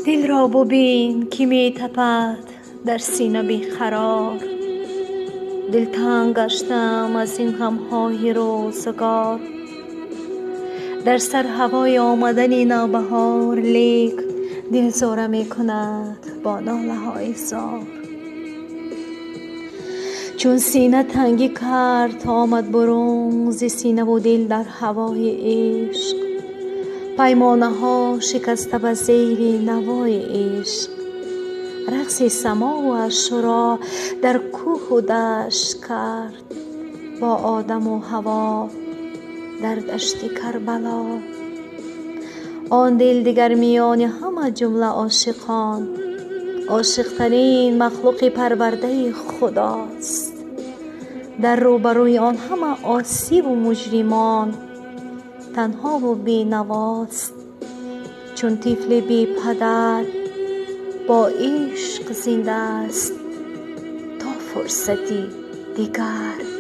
دل را ببین که می تپد در سینه بی قرار. دلتنگ گشتم از این غمهای روزگار. در سر هوای آمدن نوبهار، لیک دل زوره می کند با ناله های زار. چون سینه تنگی کرد آمد برون ز سینه و دل در هوای عشق. پیمانه ها شکسته به زیر نوای عشق. رقص سما و عاشورا در کوه و دشت کرد با آدم و حوا در دشت کربلا. آن دل دگر میان همه جمله عاشقان، عاشق‌ترین مخلوق پرورده خداست. در روبروی آن همه عاصی و مجرمان تنها و بی نواست. چون طفل بی پدر با عشق زنده است تا فرصتی دیگر.